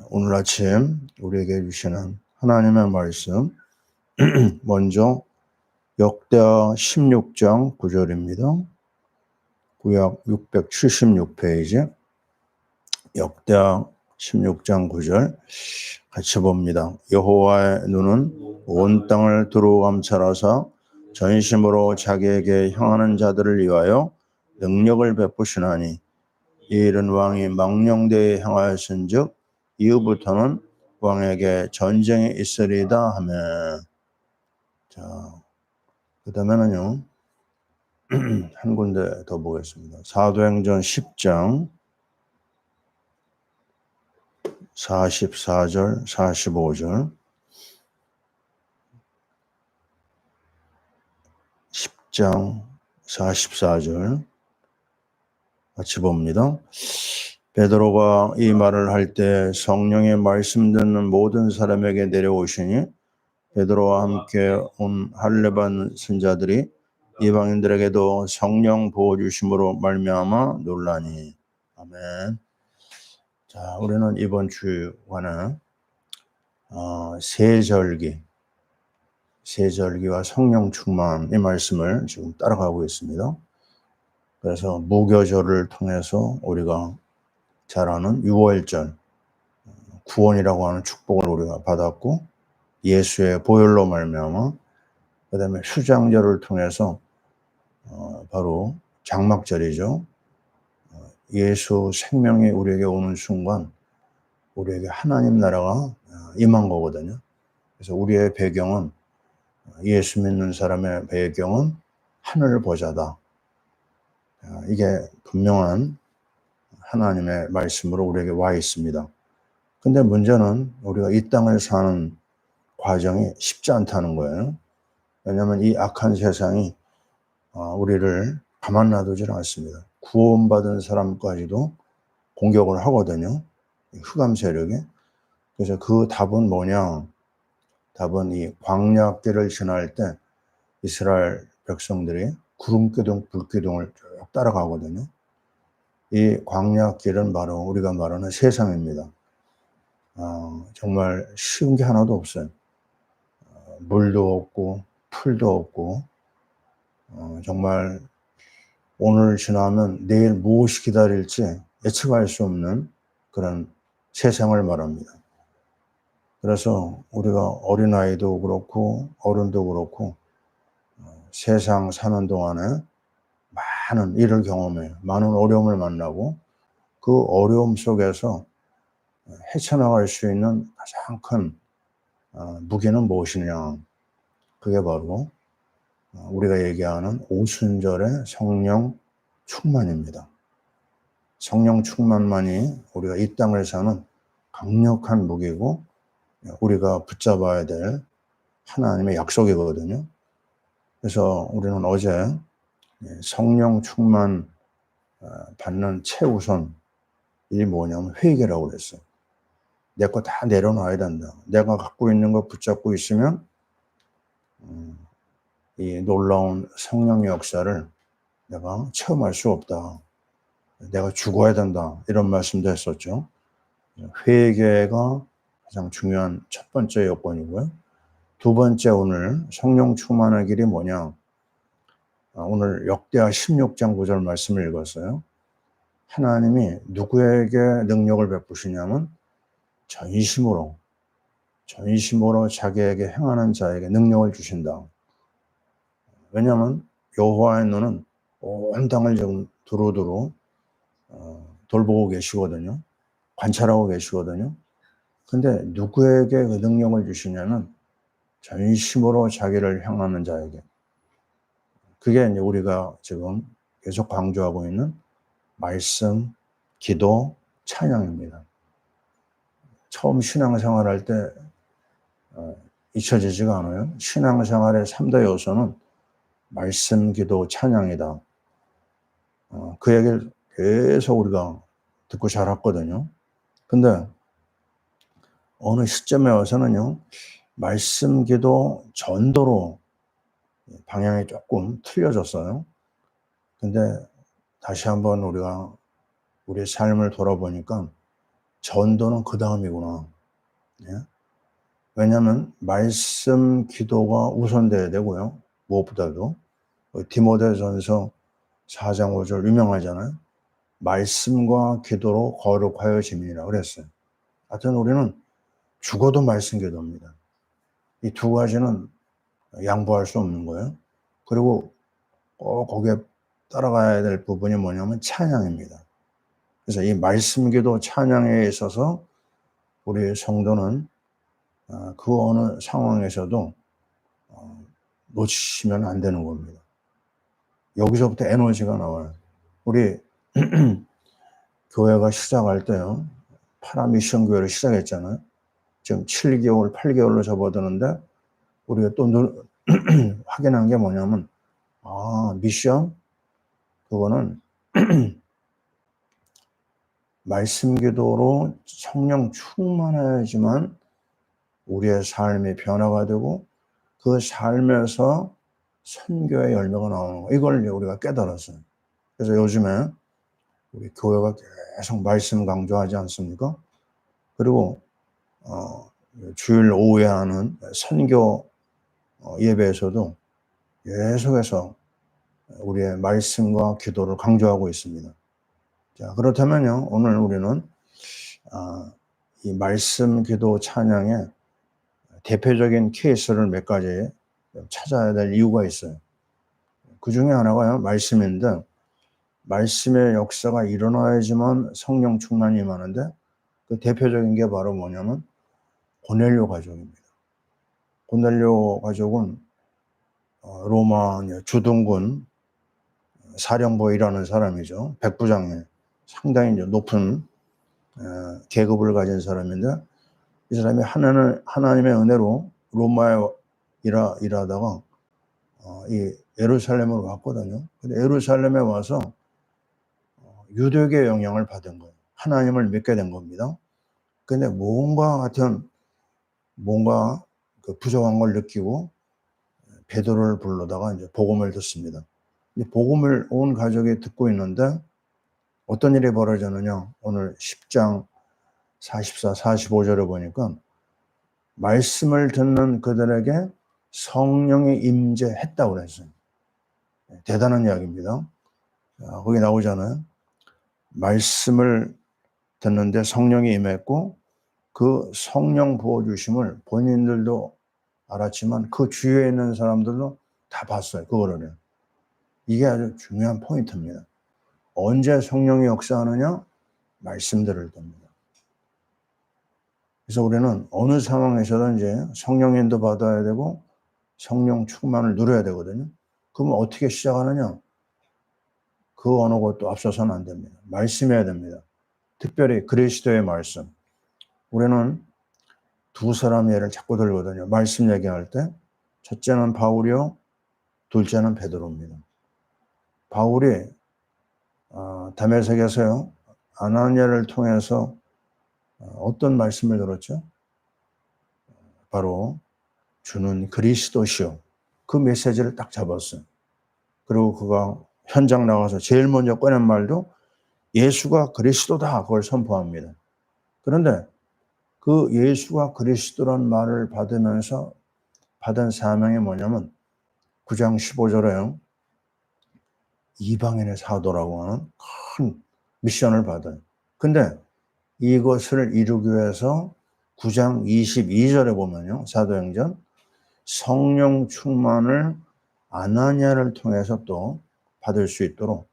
오늘 아침 우리에게 주시는 하나님의 말씀 먼저 역대하 16장 9절입니다. 구약 676페이지 역대하 16장 9절 같이 봅니다. 여호와의 눈은 온 땅을 두루 감찰하사 전심으로 자기에게 향하는 자들을 위하여 능력을 베푸시나니 이 일은 왕이 망령되이 행하였은즉 이후부터는 왕에게 전쟁이 있으리다 하며. 자, 그 다음에는요 한 군데 더 보겠습니다. 사도행전 10장 44절 45절 10장 44절 같이 봅니다. 베드로가 이 말을 할 때 성령의 말씀 듣는 모든 사람에게 내려오시니 베드로와 함께 온 할례받은 선자들이 이방인들에게도 성령 부어주심으로 말미암아 놀라니. 아멘. 자, 우리는 이번 주간에 세절기와 성령 충만 이 말씀을 지금 따라가고 있습니다. 그래서 무교절을 통해서 우리가 잘 아는 유월절, 구원이라고 하는 축복을 우리가 받았고 예수의 보혈로 말미암아 그 다음에 수장절을 통해서 바로 장막절이죠. 예수 생명이 우리에게 오는 순간 우리에게 하나님 나라가 임한 거거든요. 그래서 우리의 배경은 예수 믿는 사람의 배경은 하늘 보좌다. 이게 분명한 하나님의 말씀으로 우리에게 와 있습니다. 근데 문제는 우리가 이 땅을 사는 과정이 쉽지 않다는 거예요. 왜냐하면 이 악한 세상이 우리를 가만 놔두질 않습니다. 구원받은 사람까지도 공격을 하거든요. 흑암 세력이. 그래서 그 답은 뭐냐? 답은 이 광야길을 지날 때 이스라엘 백성들이 구름기둥, 불기둥을 쭉 따라가거든요. 이 광야길은 바로 우리가 말하는 세상입니다. 정말 쉬운 게 하나도 없어요. 물도 없고 풀도 없고 정말 오늘 지나면 내일 무엇이 기다릴지 예측할 수 없는 그런 세상을 말합니다. 그래서 우리가 어린아이도 그렇고 어른도 그렇고 세상 사는 동안에 많은 일을 경험해요. 많은 어려움을 만나고 그 어려움 속에서 헤쳐나갈 수 있는 가장 큰 무기는 무엇이냐? 그게 바로 우리가 얘기하는 오순절의 성령 충만입니다. 성령 충만만이 우리가 이 땅을 사는 강력한 무기고 우리가 붙잡아야 될 하나님의 약속이거든요. 그래서 우리는 어제 성령 충만 받는 최우선 이 뭐냐면 회개라고 그랬어요. 내 거 다 내려놔야 된다. 내가 갖고 있는 거 붙잡고 있으면 이 놀라운 성령의 역사를 내가 체험할 수 없다. 내가 죽어야 된다. 이런 말씀도 했었죠. 회개가 가장 중요한 첫 번째 여건이고요. 두 번째 오늘 성령 충만의 길이 뭐냐? 오늘 역대하 16장 9절 말씀을 읽었어요. 하나님이 누구에게 능력을 베푸시냐면 전심으로 자기에게 행하는 자에게 능력을 주신다. 왜냐하면 여호와의 눈은 온 땅을 지금 두루두루 돌보고 계시거든요. 관찰하고 계시거든요. 근데 누구에게 그 능력을 주시냐면 전심으로 자기를 향하는 자에게. 그게 이제 우리가 지금 계속 강조하고 있는 말씀, 기도, 찬양입니다. 처음 신앙생활 할 때 잊혀지지가 않아요. 신앙생활의 3대 요소는 말씀, 기도, 찬양이다. 그 얘기를 계속 우리가 듣고 자랐거든요. 근데 어느 시점에 와서는요, 말씀, 기도, 전도로 방향이 조금 틀려졌어요. 근데 다시 한번 우리가 우리의 삶을 돌아보니까 전도는 그 다음이구나. 예? 왜냐하면 말씀 기도가 우선돼야 되고요. 무엇보다도 디모데전서 4장 5절 유명하잖아요. 말씀과 기도로 거룩하여짐이라 그랬어요. 하여튼 우리는 죽어도 말씀 기도입니다. 이 두 가지는 양보할 수 없는 거예요. 그리고 꼭 거기에 따라가야 될 부분이 뭐냐면 찬양입니다. 그래서 이 말씀 기도 찬양에 있어서 우리 성도는 그 어느 상황에서도 놓치시면 안 되는 겁니다. 여기서부터 에너지가 나와요. 우리 교회가 시작할 때요. 파라미션 교회를 시작했잖아요. 지금 7개월, 8개월로 접어드는데 우리가 또 확인한 게 뭐냐면 미션? 그거는 말씀 기도로 성령 충만해야지만 우리의 삶이 변화가 되고 그 삶에서 선교의 열매가 나오는 거. 이걸 우리가 깨달았어요. 그래서 요즘에 우리 교회가 계속 말씀 강조하지 않습니까? 그리고 주일 오후에 하는 선교 예배에서도 계속해서 우리의 말씀과 기도를 강조하고 있습니다. 자, 그렇다면요, 오늘 우리는 이 말씀 기도 찬양의 대표적인 케이스를 몇 가지 찾아야 될 이유가 있어요. 그 중에 하나가요, 말씀인데, 말씀의 역사가 일어나야지만 성령 충만이 임하는데, 그 대표적인 게 바로 뭐냐면, 고넬료 가족입니다. 고넬료 가족은 로마 주둔군 사령부에 일하는 사람이죠. 백부장에 상당히 높은 계급을 가진 사람인데, 이 사람이 하나님의 은혜로 로마에 일하다가 이 예루살렘으로 왔거든요. 근데 예루살렘에 와서 유대교의 영향을 받은 거예요. 하나님을 믿게 된 겁니다. 근데 뭔가 그 부족한 걸 느끼고 베드로를 불러다가 이제 복음을 듣습니다. 이 복음을 온 가족이 듣고 있는데 어떤 일이 벌어졌느냐? 오늘 10장 44, 45절에 보니까 말씀을 듣는 그들에게 성령이 임재했다고 그랬어요. 대단한 이야기입니다. 거기 나오잖아요. 말씀을 듣는데 성령이 임했고 그 성령 부어주심을 본인들도 알았지만 그 주위에 있는 사람들도 다 봤어요. 그거를. 이게 아주 중요한 포인트입니다. 언제 성령이 역사하느냐? 말씀들을 듣습니다. 그래서 우리는 어느 상황에서든지 성령 인도 받아야 되고 성령 충만을 누려야 되거든요. 그러면 어떻게 시작하느냐? 그 어느 것도 앞서서는 안 됩니다. 말씀해야 됩니다. 특별히 그리스도의 말씀. 우리는 두 사람 예를 자꾸 들거든요. 말씀 얘기할 때 첫째는 바울이요, 둘째는 베드로입니다. 바울이 다메섹에서요 아나니아를 통해서 어떤 말씀을 들었죠? 바로 주는 그리스도시요. 그 메시지를 딱 잡았어요. 그리고 그가 현장 나가서 제일 먼저 꺼낸 말도 예수가 그리스도다. 그걸 선포합니다. 그런데 그 예수가 그리스도란 말을 받으면서 받은 사명이 뭐냐면 9장 15절에요. 이방인의 사도라고 하는 큰 미션을 받아요. 근데 이것을 이루기 위해서 9장 22절에 보면요. 사도행전 성령 충만을 아나니아를 통해서 또 받을 수 있도록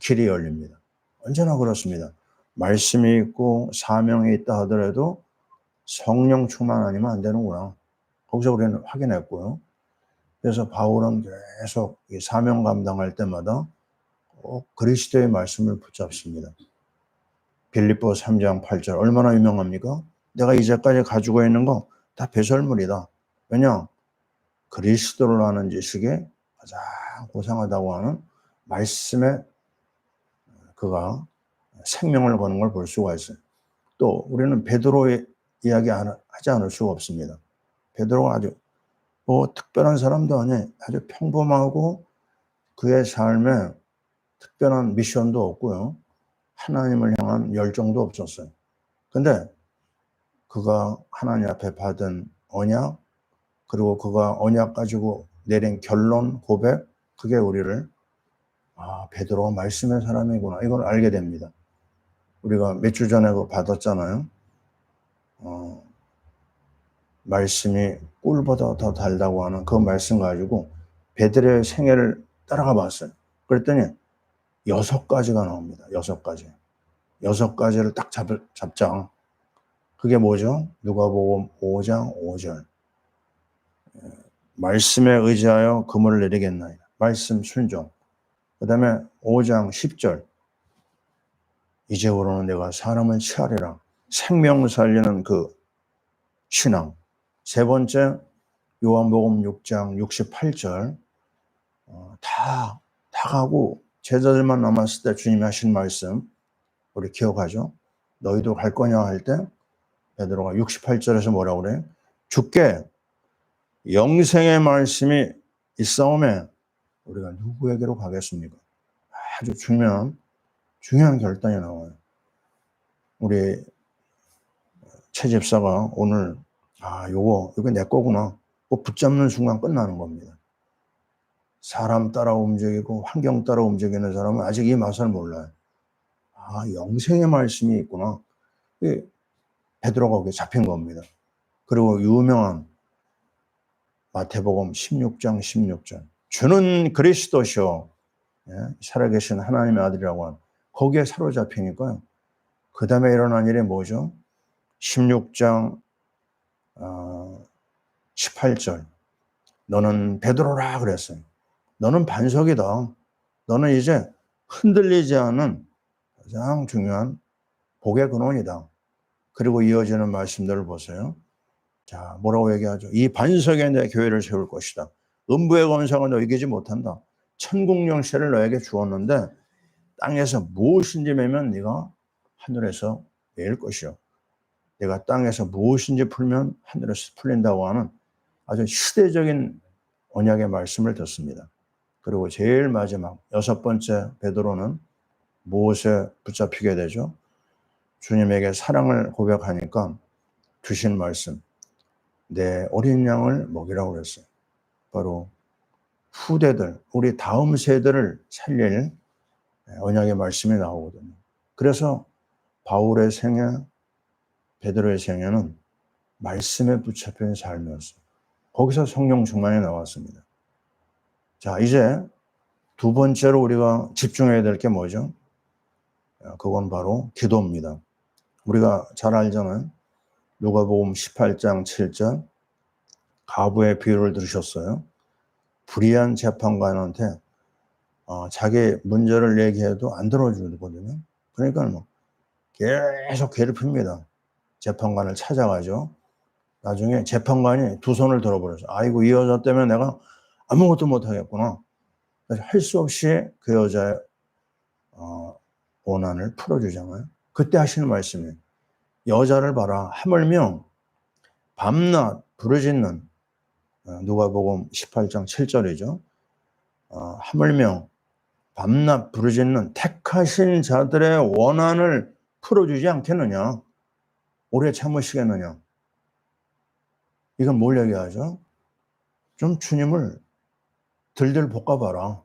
길이 열립니다. 언제나 그렇습니다. 말씀이 있고 사명이 있다 하더라도 성령 충만 아니면 안 되는구나. 거기서 우리는 확인했고요. 그래서 바울은 계속 이 사명 감당할 때마다 꼭 그리스도의 말씀을 붙잡습니다. 빌립보 3장 8절 얼마나 유명합니까? 내가 이제까지 가지고 있는 거 다 배설물이다. 왜냐? 그리스도를 아는 지식이 가장 고상하다고 하는 말씀에 그가 생명을 거는 걸 볼 수가 있어요. 또 우리는 베드로의 이야기 하지 않을 수가 없습니다. 베드로가 아주 특별한 사람도 아니에요. 아주 평범하고 그의 삶에 특별한 미션도 없고요. 하나님을 향한 열정도 없었어요. 근데 그가 하나님 앞에 받은 언약, 그리고 그가 언약 가지고 내린 결론, 고백, 그게 우리를 베드로가 말씀의 사람이구나, 이걸 알게 됩니다. 우리가 몇 주 전에 그거 받았잖아요. 말씀이 꿀보다 더 달다고 하는 그 말씀 가지고 베드로의 생애를 따라가 봤어요. 그랬더니 6가지가 나옵니다. 6가지. 6가지를 딱 잡자. 그게 뭐죠? 누가복음 5장 5절. 말씀에 의지하여 금을 내리겠나이다. 말씀 순종. 그 다음에 5장 10절. 이제부로는 내가 사람을 취하리라. 생명 살리는 그 신앙. 세 번째, 요한복음 6장 68절. 다 가고 제자들만 남았을 때 주님이 하신 말씀 우리 기억하죠? 너희도 갈 거냐 할 때 베드로가 68절에서 뭐라고 그래? 주께 영생의 말씀이 있사오매 우리가 누구에게로 가겠습니까? 아주 중요한 결단이 나와요. 우리 최 집사가 오늘 이거 내 거구나. 붙잡는 순간 끝나는 겁니다. 사람 따라 움직이고 환경 따라 움직이는 사람은 아직 이 맛을 몰라요. 영생의 말씀이 있구나. 베드로가 거기에 잡힌 겁니다. 그리고 유명한 마태복음 16장 16절. 주는 그리스도시요. 살아계신 하나님의 아들이라고 하는 거기에 사로잡히니까요. 그 다음에 일어난 일이 뭐죠? 16장 18절. 너는 베드로라 그랬어요. 너는 반석이다. 너는 이제 흔들리지 않은 가장 중요한 복의 근원이다. 그리고 이어지는 말씀들을 보세요. 자, 뭐라고 얘기하죠? 이 반석에 내 교회를 세울 것이다. 음부의 권세가 너 이기지 못한다. 천국 열쇠를 너에게 주었는데 땅에서 무엇인지 매면 네가 하늘에서 매일 것이요. 내가 땅에서 무엇인지 풀면 하늘에서 풀린다고 하는 아주 시대적인 언약의 말씀을 듣습니다. 그리고 제일 마지막 6번째 베드로는 무엇에 붙잡히게 되죠? 주님에게 사랑을 고백하니까 주신 말씀, 내 어린 양을 먹이라고 그랬어요. 바로 후대들, 우리 다음 세대를 살릴 언약의 말씀이 나오거든요. 그래서 바울의 생애, 베드로의 생애는 말씀에 붙잡힌 삶이었어요. 거기서 성령 충만이 나왔습니다. 자, 이제 두 번째로 우리가 집중해야 될 게 뭐죠? 그건 바로 기도입니다. 우리가 잘 알잖아요. 누가복음 18장 7절 가부의 비유를 들으셨어요. 불의한 재판관한테 자기 문제를 얘기해도 안 들어주거든요. 그러니까 계속 괴롭힙니다. 재판관을 찾아가죠. 나중에 재판관이 두 손을 들어버려서 아이고 이 여자 때문에 내가 아무것도 못하겠구나. 그래서 할 수 없이 그 여자의 원한을 풀어주잖아요. 그때 하시는 말씀이 여자를 봐라. 하물며 밤낮 부르짖는 누가복음 18장 7절이죠. 하물며 밤낮 부르짖는 택하신 자들의 원한을 풀어주지 않겠느냐. 오래 참으시겠느냐. 이건 뭘 얘기하죠? 좀 주님을 들들 볶아봐라.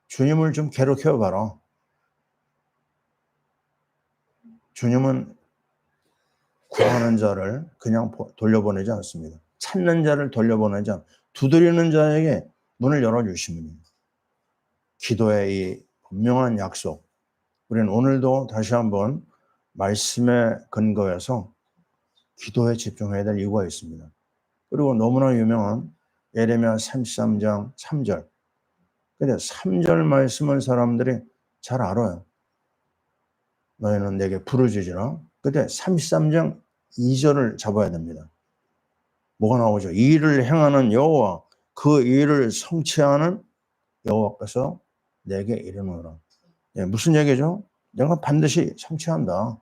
주님을 좀 괴롭혀봐라. 주님은 구하는 자를 그냥 돌려보내지 않습니다. 찾는 자를 돌려보내지 않습니다. 두드리는 자에게 문을 열어주십니다. 기도의 이 분명한 약속. 우리는 오늘도 다시 한번 말씀에 근거해서 기도에 집중해야 될 이유가 있습니다. 그리고 너무나 유명한 예레미야 33장 3절. 근데 3절 말씀은 사람들이 잘 알아요. 너희는 내게 부르짖으라. 근데 33장 2절을 잡아야 됩니다. 뭐가 나오죠? 이 일을 행하는 여호와, 그 일을 성취하는 여호와께서 내게 이르노라. 무슨 얘기죠? 내가 반드시 성취한다.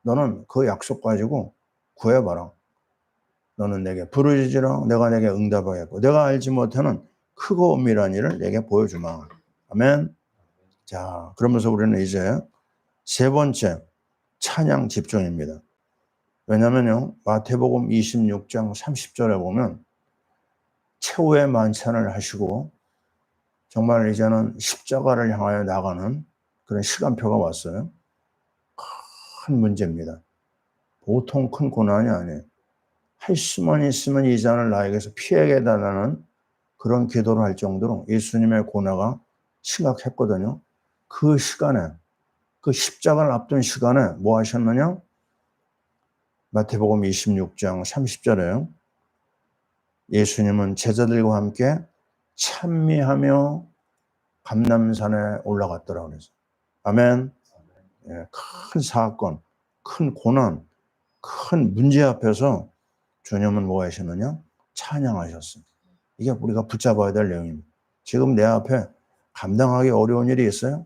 너는 그 약속 가지고 구해봐라. 너는 내게 부르짖으라. 내가 내게 응답하겠고 내가 알지 못하는 크고 엄밀한 일을 내게 보여주마. 아멘. 자, 그러면서 우리는 이제 세 번째 찬양 집중입니다. 왜냐면요, 마태복음 26장 30절에 보면 최후의 만찬을 하시고 정말 이제는 십자가를 향하여 나가는 그런 시간표가 왔어요. 큰 문제입니다. 보통 큰 고난이 아니에요. 할 수만 있으면 이 잔을 나에게서 피하게 해달라는 그런 기도를 할 정도로 예수님의 고난가 심각했거든요. 그 시간에, 그 십자가를 앞둔 시간에 뭐 하셨느냐? 마태복음 26장 30절에요. 예수님은 제자들과 함께 찬미하며 감람산에 올라갔더라 그래서. 아멘. 예, 큰 사건, 큰 고난, 큰 문제 앞에서 주님은 뭐 하시느냐? 찬양하셨어요. 이게 우리가 붙잡아야 될 내용입니다. 지금 내 앞에 감당하기 어려운 일이 있어요?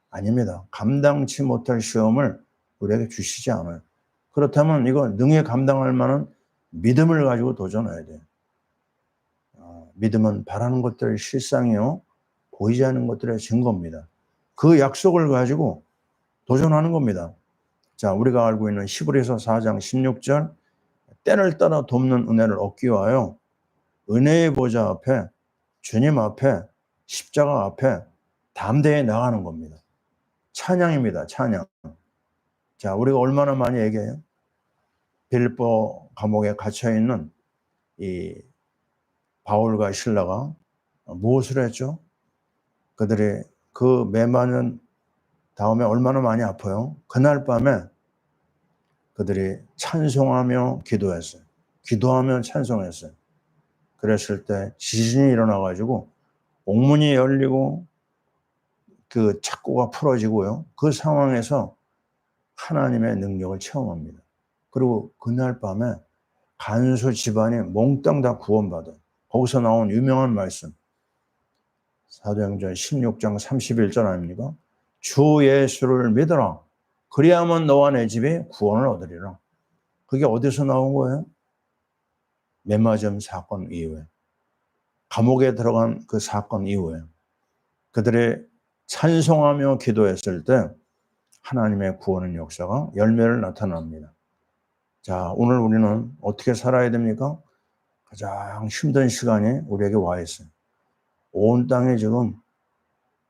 아닙니다. 감당치 못할 시험을 우리에게 주시지 않아요. 그렇다면 이거 능히 감당할 만한 믿음을 가지고 도전해야 돼요. 믿음은 바라는 것들의 실상이요, 보이지 않는 것들의 증거입니다. 그 약속을 가지고 도전하는 겁니다. 자, 우리가 알고 있는 히브리서 4장 16절, 때를 따라 돕는 은혜를 얻기 위하여 은혜의 보좌 앞에, 주님 앞에, 십자가 앞에 담대히 나가는 겁니다. 찬양입니다. 찬양. 자, 우리가 얼마나 많이 얘기해요? 빌립보 감옥에 갇혀있는 이 바울과 실라가 무엇을 했죠? 그들이 그 매맞은 다음에 얼마나 많이 아파요? 그날 밤에 그들이 찬송하며 기도했어요. 기도하며 찬송했어요. 그랬을 때 지진이 일어나가지고 옥문이 열리고 그 착고가 풀어지고요. 그 상황에서 하나님의 능력을 체험합니다. 그리고 그날 밤에 간수 집안이 몽땅 다 구원받아요. 거기서 나온 유명한 말씀, 사도행전 16장 31절 아닙니까? 주 예수를 믿어라. 그리하면 너와 내 집이 구원을 얻으리라. 그게 어디서 나온 거예요? 매맞음 사건 이후에, 감옥에 들어간 그 사건 이후에 그들이 찬송하며 기도했을 때 하나님의 구원의 역사가 열매를 나타납니다. 자, 오늘 우리는 어떻게 살아야 됩니까? 가장 힘든 시간이 우리에게 와 있어요. 온 땅에 지금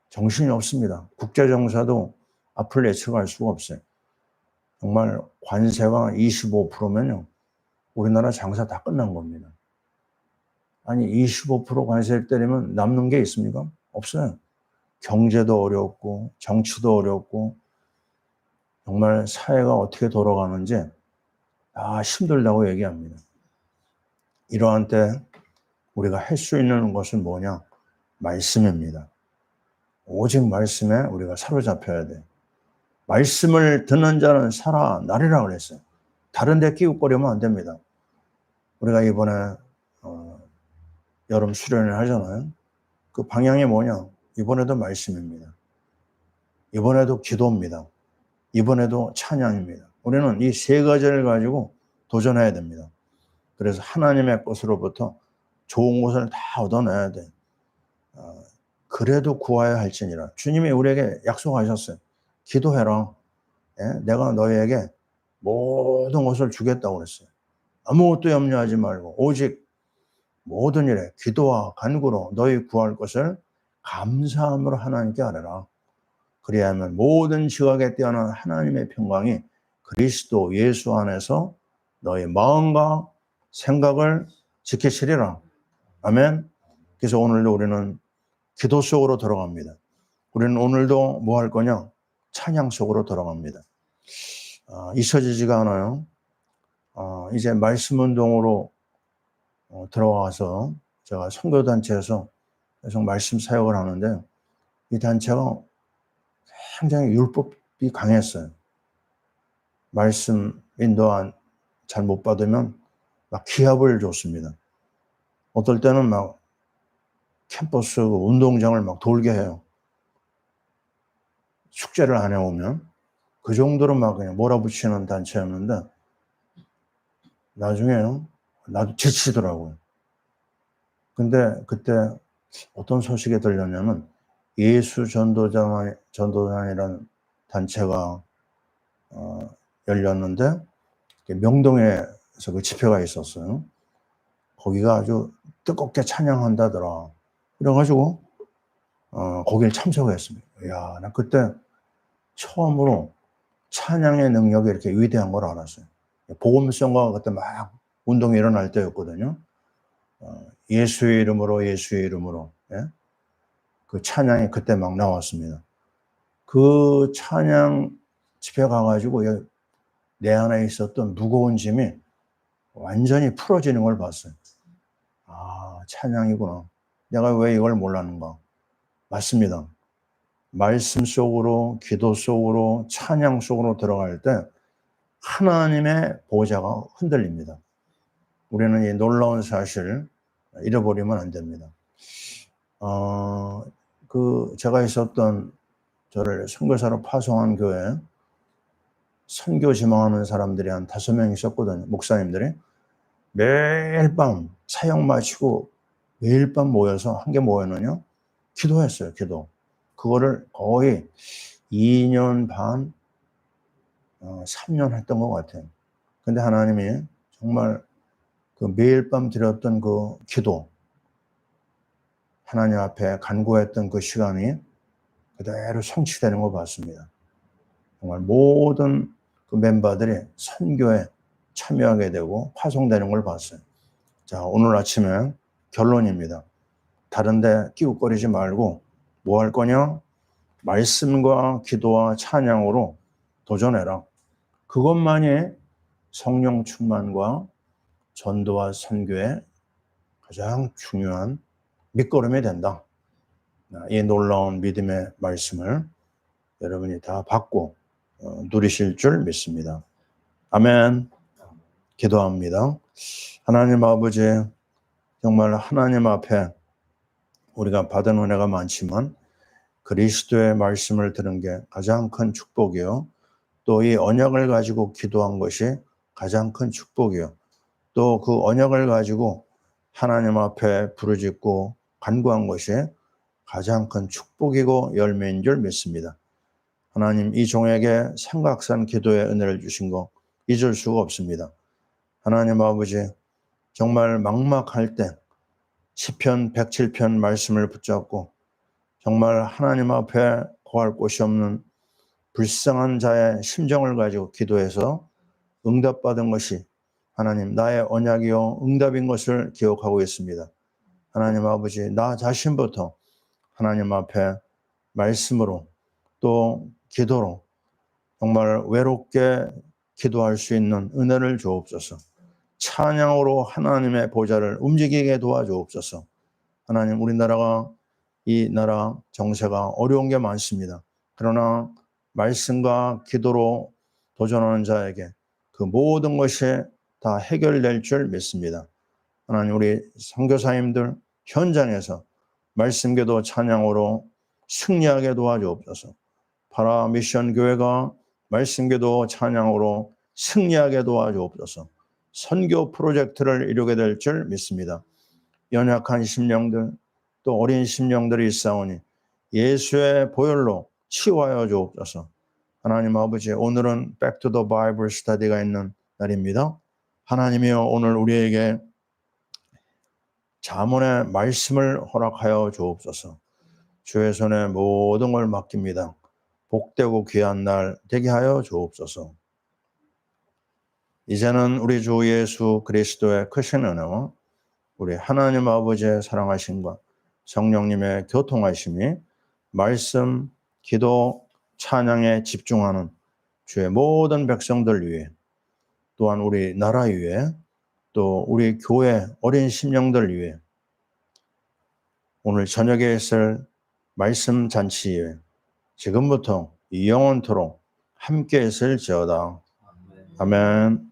정신이 없습니다. 국제정사도 앞을 예측할 수가 없어요. 정말 관세가 25%면요, 우리나라 장사 다 끝난 겁니다. 아니, 25% 관세를 때리면 남는 게 있습니까? 없어요. 경제도 어렵고 정치도 어렵고 정말 사회가 어떻게 돌아가는지 힘들다고 얘기합니다. 이러한 때 우리가 할 수 있는 것은 뭐냐? 말씀입니다. 오직 말씀에 우리가 사로잡혀야 돼. 말씀을 듣는 자는 살아나리라 그랬어요. 다른 데 끼웃거리면 안 됩니다. 우리가 이번에 여름 수련을 하잖아요. 그 방향이 뭐냐? 이번에도 말씀입니다. 이번에도 기도입니다. 이번에도 찬양입니다. 우리는 이 세 가지를 가지고 도전해야 됩니다. 그래서 하나님의 것으로부터 좋은 것을 다 얻어내야 돼. 그래도 구하여 할지니라. 주님이 우리에게 약속하셨어요. 기도해라. 예? 내가 너희에게 모든 것을 주겠다고 그랬어요. 아무것도 염려하지 말고 오직 모든 일에 기도와 간구로 너희 구할 것을 감사함으로 하나님께 아뢰라. 그리하면 모든 지각에 뛰어난 하나님의 평강이 그리스도 예수 안에서 너희 마음과 생각을 지키시리라. 아멘. 그래서 오늘도 우리는 기도 속으로 들어갑니다. 우리는 오늘도 뭐 할 거냐? 찬양 속으로 들어갑니다. 잊혀지지가 않아요. 이제 말씀 운동으로 들어와서 제가 선교단체에서 계속 말씀 사역을 하는데 이 단체가 굉장히 율법이 강했어요. 말씀 인도 잘 못 받으면 막 기합을 줬습니다. 어떨 때는 막 캠퍼스 운동장을 막 돌게 해요. 숙제를 안 해오면. 그 정도로 막 그냥 몰아붙이는 단체였는데 나중에는 나도 지치더라고요. 근데 그때 어떤 소식이 들렸냐면 예수 전도단이라는 단체가 열렸는데 명동에서 그 집회가 있었어요. 거기가 아주 뜨겁게 찬양한다더라. 그래가지고 거길 참석했습니다. 야, 나 그때 처음으로 찬양의 능력이 이렇게 위대한 걸 알았어요. 복음성과 그때 막 운동이 일어날 때였거든요. 예수의 이름으로 예수의 이름으로, 예? 그 찬양이 그때 막 나왔습니다. 그 찬양 집회 가가지고 내 안에 있었던 무거운 짐이 완전히 풀어지는 걸 봤어요. 아, 찬양이구나. 내가 왜 이걸 몰랐는가. 맞습니다. 말씀 속으로, 기도 속으로, 찬양 속으로 들어갈 때 하나님의 보좌가 흔들립니다. 우리는 이 놀라운 사실을 잃어버리면 안 됩니다. 제가 있었던 저를 선교사로 파송한 교회 선교 지망하는 사람들이 한 5명 있었거든요. 목사님들이 매일 밤 사역 마치고 매일 밤 모여서 한 게 뭐였느냐? 기도했어요. 기도. 그거를 거의 2년 반, 3년 했던 것 같아요. 근데 하나님이 정말 그 매일 밤 드렸던 그 기도, 하나님 앞에 간구했던 그 시간이 그대로 성취되는 걸 봤습니다. 정말 모든 그 멤버들이 선교에 참여하게 되고 파송되는 걸 봤어요. 자, 오늘 아침에 결론입니다. 다른 데 끼웃거리지 말고 뭐 할 거냐? 말씀과 기도와 찬양으로 도전해라. 그것만이 성령 충만과 전도와 선교의 가장 중요한 밑거름이 된다. 이 놀라운 믿음의 말씀을 여러분이 다 받고 누리실 줄 믿습니다. 아멘. 기도합니다. 하나님 아버지, 정말 하나님 앞에 우리가 받은 은혜가 많지만 그리스도의 말씀을 들은 게 가장 큰 축복이요. 또 이 언약을 가지고 기도한 것이 가장 큰 축복이요. 또 그 언약을 가지고 하나님 앞에 부르짖고 간구한 것이 가장 큰 축복이고 열매인 줄 믿습니다. 하나님, 이 종에게 생각산 기도의 은혜를 주신 거 잊을 수가 없습니다. 하나님 아버지, 정말 막막할 때 시편 107편 말씀을 붙잡고 정말 하나님 앞에 구할 곳이 없는 불쌍한 자의 심정을 가지고 기도해서 응답받은 것이 하나님 나의 언약이요 응답인 것을 기억하고 있습니다. 하나님 아버지, 나 자신부터 하나님 앞에 말씀으로 또 기도로 정말 외롭게 기도할 수 있는 은혜를 주옵소서. 찬양으로 하나님의 보좌를 움직이게 도와주옵소서. 하나님, 우리나라가 이 나라 정세가 어려운 게 많습니다. 그러나 말씀과 기도로 도전하는 자에게 그 모든 것이 다 해결될 줄 믿습니다. 하나님, 우리 선교사님들 현장에서 말씀기도 찬양으로 승리하게 도와주옵소서. 파라 미션 교회가 말씀기도 찬양으로 승리하게 도와주옵소서. 선교 프로젝트를 이루게 될 줄 믿습니다. 연약한 심령들 또 어린 심령들이 있사오니 예수의 보혈로 치유하여 주옵소서. 하나님 아버지, 오늘은 Back to the Bible 스터디가 있는 날입니다. 하나님이여, 오늘 우리에게 잠언의 말씀을 허락하여 주옵소서. 주의 손에 모든 걸 맡깁니다. 복되고 귀한 날 되게 하여 주옵소서. 이제는 우리 주 예수 그리스도의 크신 은혜와 우리 하나님 아버지의 사랑하심과 성령님의 교통하심이 말씀, 기도, 찬양에 집중하는 주의 모든 백성들 위해, 또한 우리 나라 위에, 또 우리 교회 어린 심령들 위해 오늘 저녁에 있을 말씀 잔치에 지금부터 영원토록 함께 있을지어다. 아멘.